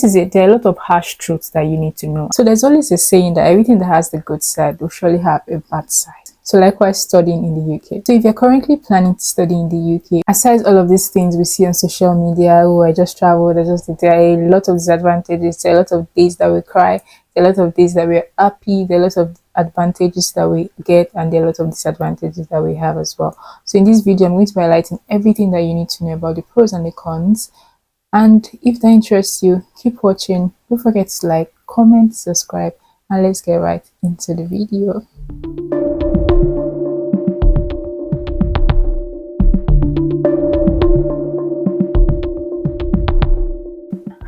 There are a lot of harsh truths that you need to know. So there's always a saying that everything that has the good side will surely have a bad side. So likewise, studying in the UK. So if you're currently planning to study in the UK, aside all of these things we see on social media, oh, I just traveled, there are a lot of disadvantages, there are a lot of days that we cry, there are a lot of days that we're happy, there are a lot of advantages that we get, and there are a lot of disadvantages that we have as well. So in this video, I'm going to be highlighting everything that you need to know about the pros and the cons. And if that interests you, keep watching. Don't forget to like, comment, subscribe, and let's get right into the video.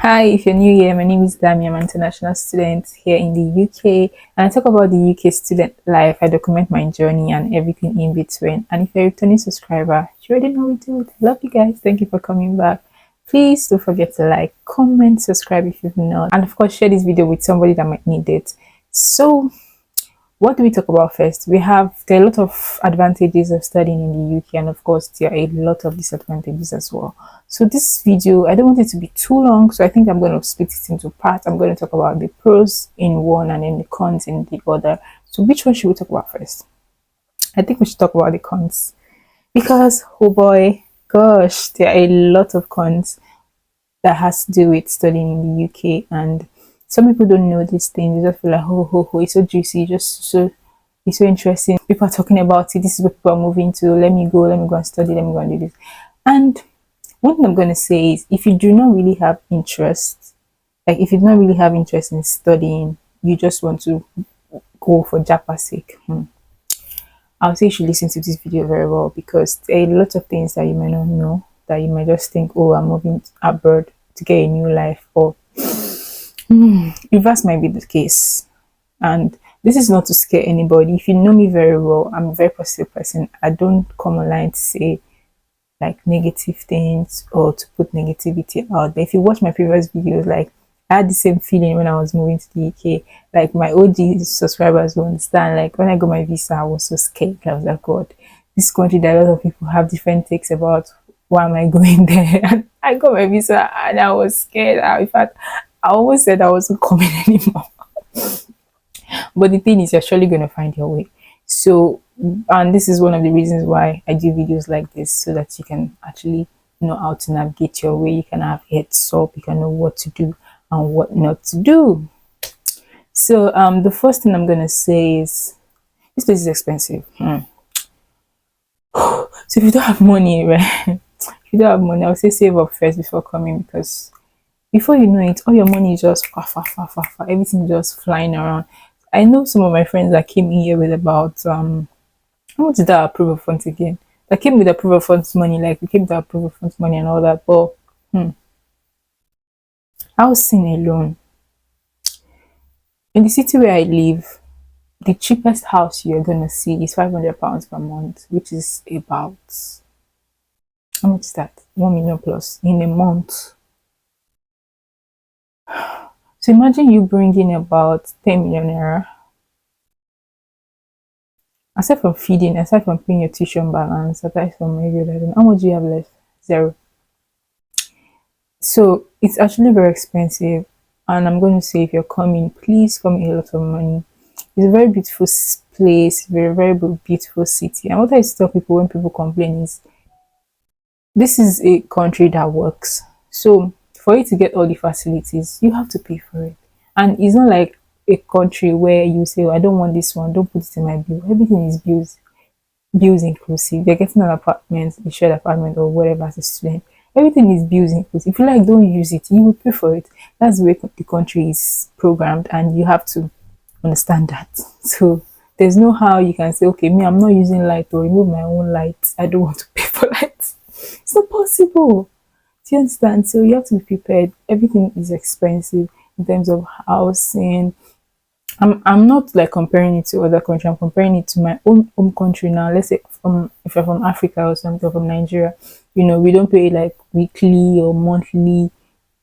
Hi, if you're new here, my name is Dami. I'm an international student here in the UK, and I talk about the UK student life. I document my journey and everything in between. And if you're a returning subscriber, you already know we do it. I love you guys. Thank you for coming back. Please don't forget to like, comment, subscribe if you've not, and of course share this video with somebody that might need it. So what do we talk about first? There are a lot of advantages of studying in the UK, and of course there are a lot of disadvantages as well. So this video, I don't want it to be too long, so I think I'm going to split it into parts. I'm going to talk about the pros in one and then the cons in the other. So which one should we talk about first? I think we should talk about the cons, because oh boy, gosh, there are a lot of cons that has to do with studying in the UK, and some people don't know these things. They just feel like, oh, it's so juicy, it's so interesting. People are talking about it. This is where people are moving to. Let me go and study. Let me go and do this. And one thing I'm going to say is, if you do not really have interest, like if you do not really have interest in studying, you just want to go for Japa's sake. I'll say you should listen to this video very well, because there are a lot of things that you might not know, that you might just think, oh, I'm moving abroad to get a new life, or reverse might be the case. And this is not to scare anybody. If you know me very well, I'm a very positive person. I don't come online to say like negative things or to put negativity out there. If you watch my previous videos, like I had the same feeling when I was moving to the UK. Like my OG subscribers will understand. Like when I got my visa, I was so scared. I was like, God, this country that a lot of people have different takes about. Why am I going there? And I got my visa and I was scared. In fact, I almost said I wasn't coming anymore. But the thing is, you're surely going to find your way. So, and this is one of the reasons why I do videos like this, so that you can actually know how to navigate your way. You can have heads up, you can know what to do and what not to do. So the first thing I'm going to say is, this place is expensive. So if you don't have money, right? If you don't have money, I would say save up first before coming, because before you know it, all your money is just far. Everything is just flying around. I know some of my friends that came in here with about how much did that approval funds again? That came with approval funds money, like we came to approval funds money and all that. But housing alone in the city where I live, the cheapest house you're gonna see is £500 per month, which is about, how much is that? 1 million plus in a month. So imagine you bringing about 10 million naira, aside from feeding, aside from paying your tuition balance, aside from maybe, how much do you have left? Zero. So it's actually very expensive. And I'm going to say, if you're coming, please come with a lot of money. It's a very beautiful place, very beautiful city. And what I tell people when people complain is, this is a country that works. So for you to get all the facilities, you have to pay for it. And it's not like a country where you say, oh, I don't want this one, don't put it in my bill. Everything is bills inclusive. You're getting an apartment, a shared apartment, or whatever as a student. Everything is bills inclusive. If you like, don't use it, you will pay for it. That's the way the country is programmed, and you have to understand that. So there's no how you can say, okay, me, I'm not using light, or remove my own light, I don't want to pay for light. It's not possible. Do you understand? So you have to be prepared. Everything is expensive in terms of housing. I'm not like comparing it to other countries. I'm comparing it to my own home country now. Let's say if you're from Africa or something, from Nigeria, we don't pay like weekly or monthly.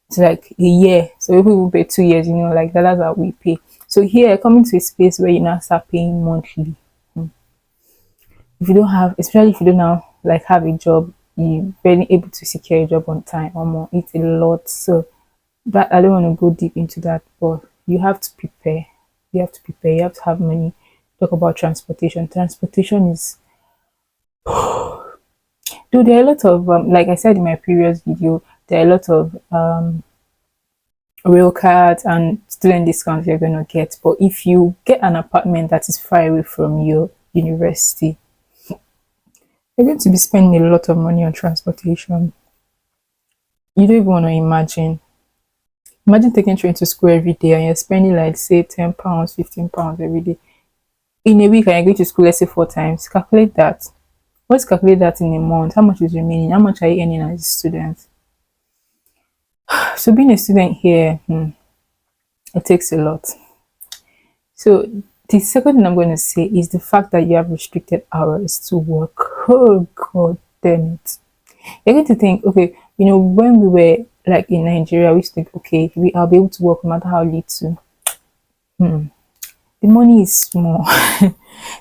It's like a year. So if we will pay 2 years, like that's how we pay. So here, coming to a space where you now start paying monthly. If you don't have, especially if you don't now have a job, you're barely able to secure a job on time or more. It's a lot. So That I don't want to go deep into that, but you have to prepare. You have to prepare. You have to have money. Talk about transportation. Transportation is, though there are a lot of like I said in my previous video, there are a lot of rail cards and student discounts you're going to get. But if you get an apartment that is far away from your university, you're going to be spending a lot of money on transportation. You don't even want to imagine. Imagine taking train to school every day and you're spending like say £10, £15 every day. In a week and you're going to school let's say 4 times. Calculate that. Let's calculate that in a month. How much is remaining? How much are you earning as a student? So being a student here, it takes a lot. So the second thing I'm going to say is the fact that you have restricted hours to work. Oh god damn it. You're going to think, okay, when we were like in Nigeria, we used to think, okay, I'll be able to work no matter how little. The money is small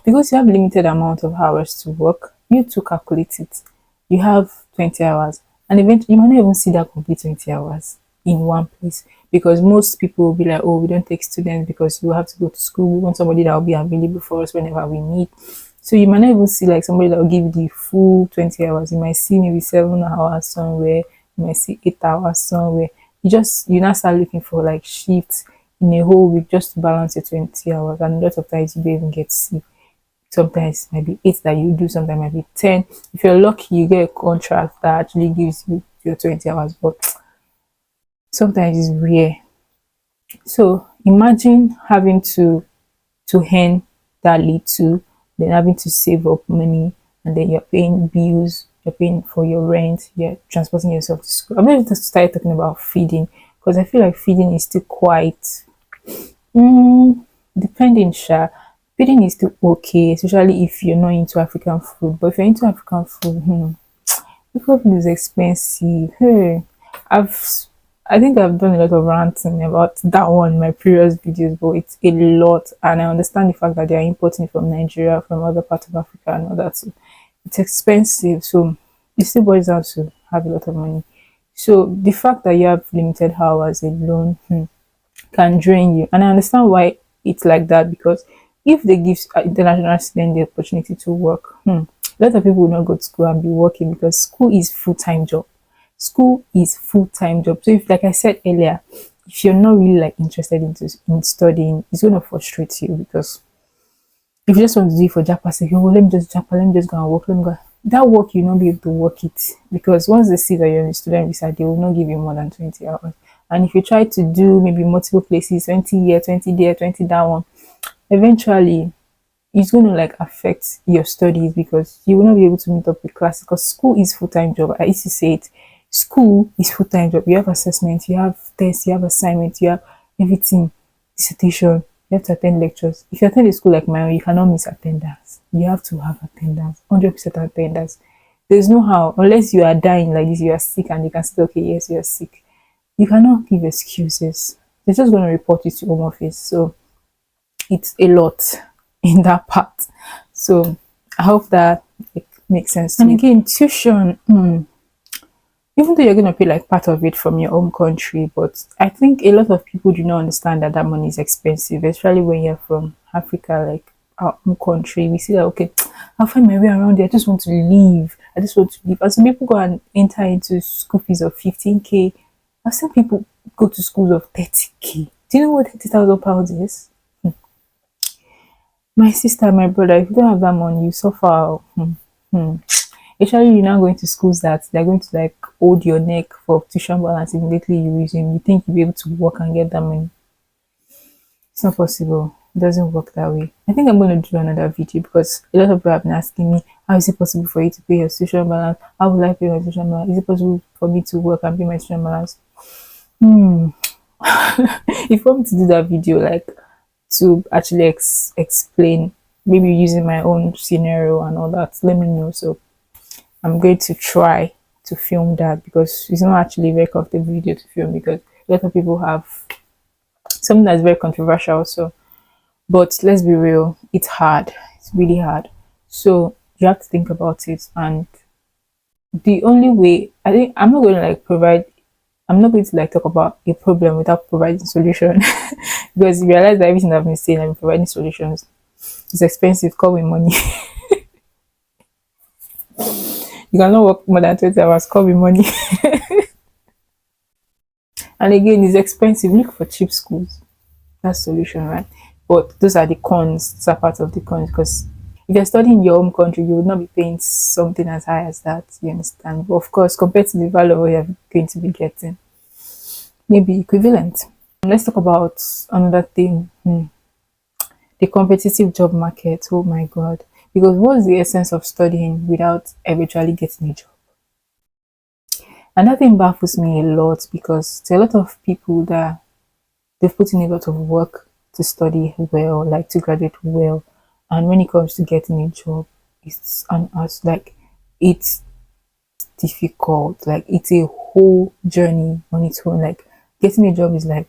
because you have limited amount of hours to work. You to calculate it. You have 20 hours, and eventually you might not even see that complete 20 hours in one place because most people will be like, oh, we don't take students because you have to go to school. We want somebody that will be available for us whenever we need. So you might not even see like somebody that will give you the full 20 hours. You might see maybe 7 hours somewhere. You might see 8 hours somewhere. You now start looking for like shifts in a whole week just to balance your 20 hours. And a lot of times you don't even get to see. Sometimes it might be 8 that you do, sometimes it might be 10. If you're lucky, you get a contract that actually gives you your 20 hours, but sometimes it's rare. So imagine having to earn that little, then having to save up money, and then you're paying bills, you're paying for your rent, you're transporting yourself to school. I'm going to start talking about feeding because I feel like feeding is still quite depending, sure. Feeding is still okay, especially if you're not into African food. But if you're into African food, because food is expensive. Hey, I've I think I've done a lot of ranting about that one in my previous videos, but it's a lot, and I understand the fact that they are importing from Nigeria, from other parts of Africa, and all that. So it's expensive, so it still boils down to have a lot of money. So the fact that you have limited hours alone, can drain you. And I understand why it's like that because if they give international students the opportunity to work, a lot of people will not go to school and be working because school is full-time job. School is full-time job. So if, like I said earlier, if you're not really like interested in studying, it's going to frustrate you because if you just want to do it for Japa sake, oh, let me just Japa, let me just go and work, let me go. That work, you'll not be able to work it because once they see that you're on a student visa, they will not give you more than 20 hours. And if you try to do maybe multiple places, 20 here, 20 there, 20 that one, eventually it's going to like affect your studies because you will not be able to meet up with class because school is full-time job. I used to say it. School is full-time job. You have assessment, you have tests, you have assignments, you have everything, dissertation, you have to attend lectures. If you attend a school like mine, you cannot miss attendance. You have to have attendance, 100% attendance. There's no how, unless you are dying like this, you are sick and they can say, okay, yes, you are sick. You cannot give excuses. They're just going to report you to home office. So it's a lot in that part. So I hope that it makes sense. And again, tuition, even though you're going to pay like part of it from your home country, but I think a lot of people do not understand that that money is expensive, especially when you're from Africa, like our home country. We see that, okay, I'll find my way around there. I just want to leave. I just want to leave. And some people go and enter into school fees of 15K. I've seen people go to schools of 30K. Do you know what £30,000 is? My sister, my brother, if you don't have that money, you suffer. Especially you're now going to schools that they're going to like hold your neck for tuition balance immediately you resume. You think you'll be able to work and get that money. It's not possible. It doesn't work that way. I think I'm going to do another video because a lot of people have been asking me, how is it possible for you to pay your tuition balance? How will I pay my tuition balance? Is it possible for me to work and pay my tuition balance? If you want me to do that video, like to actually explain, maybe using my own scenario and all that, let me know. So I'm going to try to film that because it's not actually a very comfortable video to film because a lot of people have something that's very controversial. So, but let's be real, it's hard. It's really hard. So you have to think about it. And the only way, I think I'm not going to like provide I'm not going to like talk about a problem without providing solution because you realize that everything I've been saying, I've been providing solutions. It's expensive, come with money. You cannot work more than 20 hours, come with money. And again, it's expensive. Look for cheap schools. That's solution, right? But those are the cons. Those are part of the cons because if you're studying in your home country, you would not be paying something as high as that. You understand? But of course, compared to the value of what you're going to be getting, maybe equivalent. Let's talk about another thing. The competitive job market. Oh my god. Because what's the essence of studying without eventually getting a job? And that thing baffles me a lot because there are a lot of people that they've put in a lot of work to study well, like to graduate well. And when it comes to getting a job, it's an us like it's difficult. Like it's a whole journey on its own. Like getting a job is like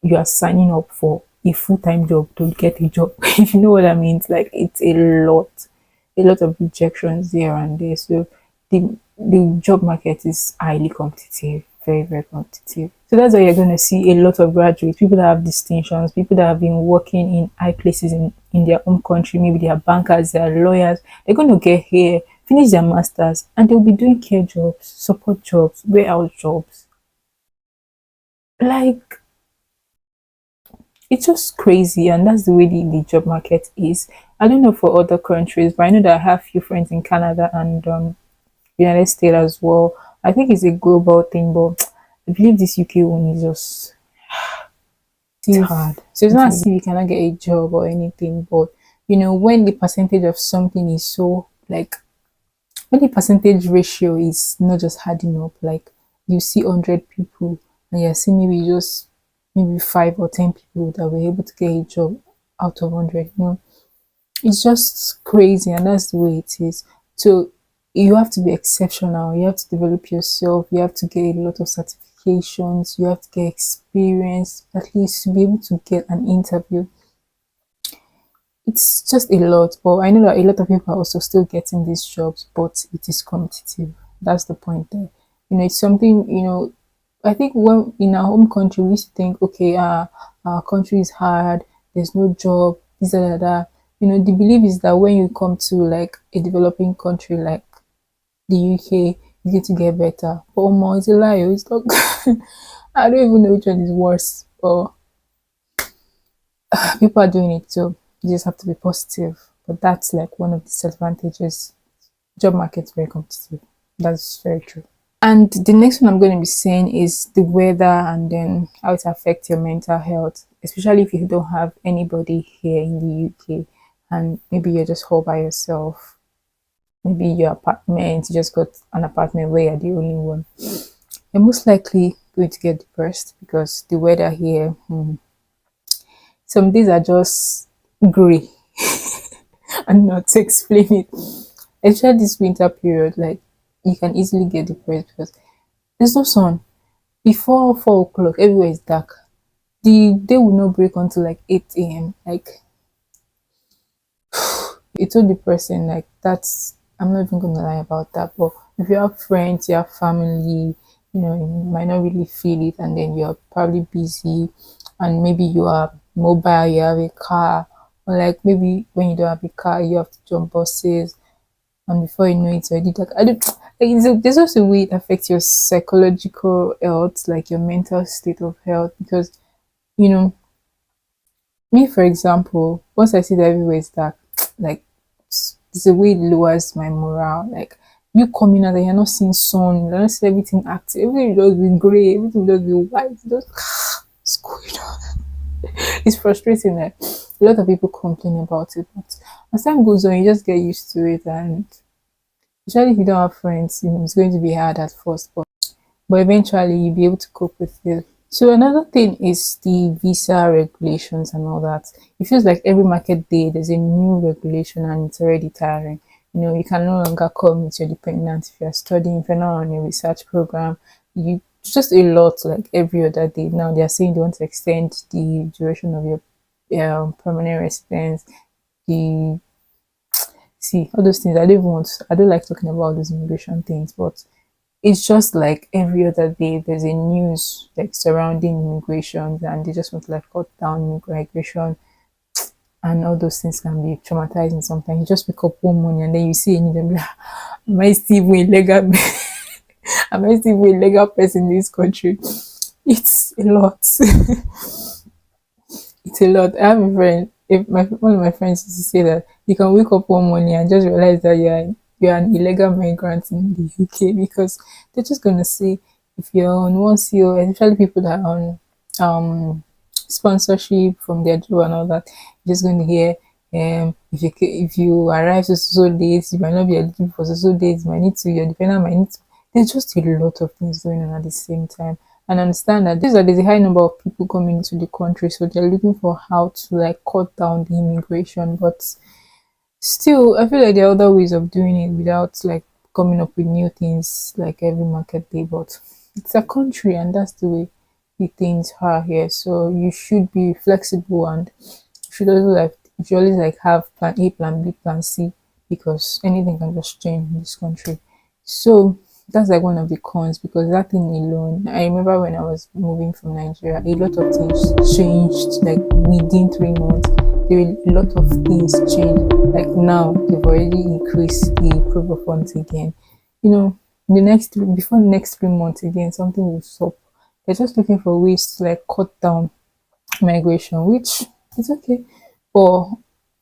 you are signing up for a full-time job to get a job. If you know what I mean, it's like it's a lot of rejections here and there. So the job market is highly competitive, very, very competitive. So that's why you're gonna see a lot of graduates, people that have distinctions, people that have been working in high places in their home country, maybe they are bankers, they are lawyers, they're gonna get here, finish their masters, and they'll be doing care jobs, support jobs, warehouse jobs. Like it's just crazy, and that's the way the job market is. I don't know for other countries, but I know that I have few friends in Canada and United States as well. I think it's a global thing, but I believe this UK one is just it's hard. So it's not as if you cannot get a job or anything, but you know, when the percentage of something is so like when the percentage ratio is not just adding up, like you see 100 people and you're seeing maybe just maybe 5 or 10 people that were able to get a job out of 100, you know, it's just crazy, and that's the way it is. So you have to be exceptional, you have to develop yourself, you have to get a lot of certifications, you have to get experience at least to be able to get an interview. It's just a lot, but I know that a lot of people are also still getting these jobs, but it is competitive. That's the point there. You know, it's something, you know, I think when in our home country we used to think, okay, our country is hard, there's no job, this that, that. You know, the belief is that when you come to like a developing country like the UK, you get to get better. But more, it's a lie. It's not. I don't even know which one is worse. But people are doing it too. You just have to be positive. But that's like one of the disadvantages. Job market's very competitive. That's very true. And the next one I'm going to be saying is the weather and then how it affects your mental health, especially if you don't have anybody here in the UK and maybe you're just all by yourself. Maybe your apartment, you just got an apartment where you're the only one. You're most likely going to get depressed because the weather here, some days are just grey. And not to explain it. Especially this winter period, like you can easily get depressed because there's no sun. Before 4 o'clock, everywhere is dark. The day will not break until like 8 a.m. Like it's so depressing. Like that's I'm not even gonna lie about that. But if you have friends, you have family, you know, you might not really feel it, and then you're probably busy, and maybe you are mobile, you have a car, or like maybe when you don't have a car, you have to jump buses, and before you know it, it's already like I don't. Like, there's also a way it affects your psychological health, like your mental state of health, because you know me, for example, once I see that everywhere is dark, like it's a way it lowers my morale. Like you coming out and you're not seeing sun, you're not seeing everything active, everything will just be grey, everything will just be white. Just what's going on? It's frustrating that a lot of people complain about it, but as time goes on, you just get used to it, and especially if you don't have friends, you know, it's going to be hard at first, but eventually you'll be able to cope with it. So another thing is the visa regulations and all that. It feels like every market day there's a new regulation and it's already tiring. You know, you can no longer come with your dependent if you're studying, if you're not on a research program. You it's just a lot like every other day. Now they're saying they want to extend the duration of your permanent residence. The see all those things. I don't like talking about those immigration things, but it's just like every other day there's a news like surrounding immigration, and they just want to like cut down immigration, and all those things can be traumatizing sometimes. You just pick up one morning and then you see a news and be like, am I still even illegal? Am I still even a legal person in this country? It's a lot. It's a lot. I have a friend. If my one of my friends used to say that you can wake up one morning and just realize that you're an illegal migrant in the UK, because they're just gonna say if you're on one CO, especially people that are on sponsorship from their job and all that, you're just going to hear if you arrive so late, you might not be eligible for so days, you might need to, your dependent might need to. There's just a lot of things going on at the same time. And understand that there's a high number of people coming into the country, so they're looking for how to like cut down the immigration. But still, I feel like there are other ways of doing it without like coming up with new things like every market day. But it's a country, and that's the way the things are here. So you should be flexible, and you should also like you should always like have plan A, plan B, plan C, because anything can just change in this country. So that's like one of the cons, because that thing alone, I remember when I was moving from Nigeria, a lot of things changed like within 3 months. There were a lot of things changed. Like now they've already increased the proof of funds again. You know, before the next 3 months again, something will stop. They're just looking for ways to like cut down migration, which is okay. But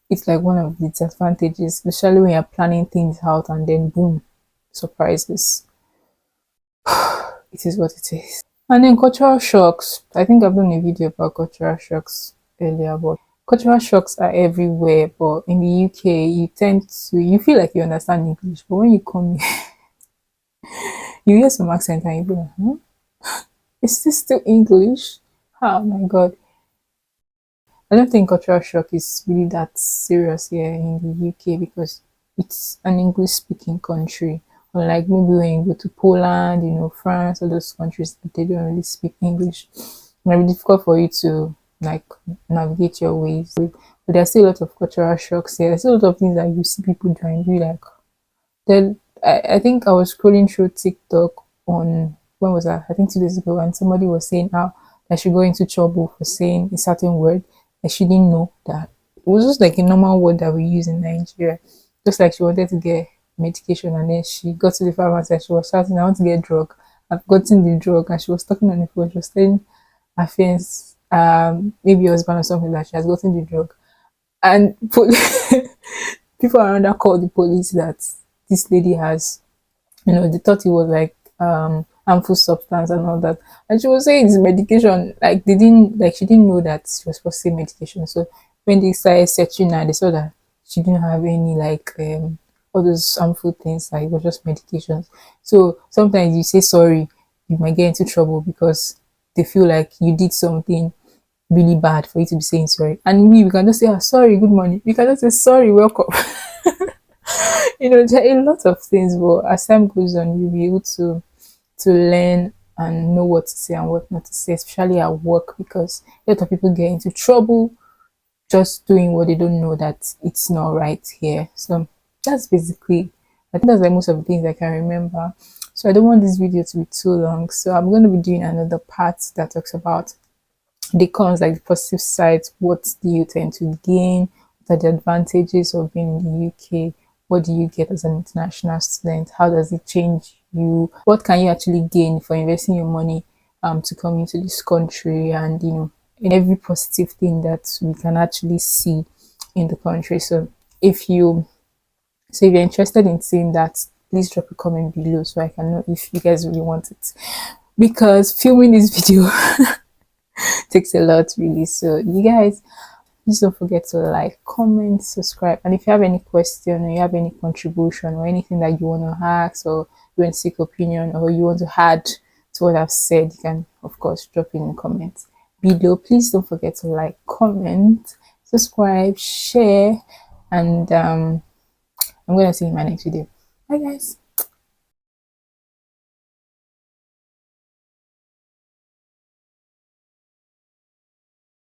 it's like one of the disadvantages, especially when you're planning things out and then boom, surprises. It is what it is. And then cultural shocks. I think I've done a video about cultural shocks earlier, but cultural shocks are everywhere. But in the UK, you feel like you understand English, but when you come here, you hear some accent and you be like, is this still English? Oh my god. I don't think cultural shock is really that serious here in the UK, because it's an English speaking country. Unlike maybe when you go to Poland, France, all those countries, they don't really speak English. It might be difficult for you to like navigate your ways. But there's still a lot of cultural shocks here. There's still a lot of things that you see people doing. You like then I think I was scrolling through TikTok on when was that? I think 2 days ago, and somebody was saying how that she got into trouble for saying a certain word that she didn't know that it was just like a normal word that we use in Nigeria. Just like she wanted to get medication, and then she got to the pharmacy and she was shouting, I want to get drug. I've gotten the drug, and she was talking on the phone, she was telling her friends, maybe her husband or something, that she has gotten the drug. And people around her called the police that this lady has, they thought it was like harmful substance and all that. And she was saying it's medication. Like they didn't like she didn't know that she was supposed to say medication. So when they started searching her, they saw that she didn't have any like all those harmful things, like it was just medications. So sometimes you say sorry, you might get into trouble because they feel like you did something really bad for you to be saying sorry. And we can just say, oh, sorry, good morning. We can just say sorry, welcome. There are a lot of things, but as time goes on, you'll be able to learn and know what to say and what not to say, especially at work, because a lot of people get into trouble just doing what they don't know that it's not right here. So that's basically, I think that's like most of the things I can remember. So I don't want this video to be too long, so I'm going to be doing another part that talks about the cons, like the positive sides. What do you tend to gain? What are the advantages of being in the UK? What do you get as an international student? How does it change you? What can you actually gain for investing your money to come into this country? And in every positive thing that we can actually see in the country. So if you're interested in seeing that, please drop a comment below so I can know if you guys really want it, because filming this video takes a lot really. So you guys, please don't forget to like, comment, subscribe, and if you have any question or you have any contribution or anything that you want to ask, or you want to seek opinion, or you want to add to what I've said, you can of course drop it in the comments below. Please don't forget to like, comment, subscribe, share, and I'm gonna see you in my next video. Bye guys.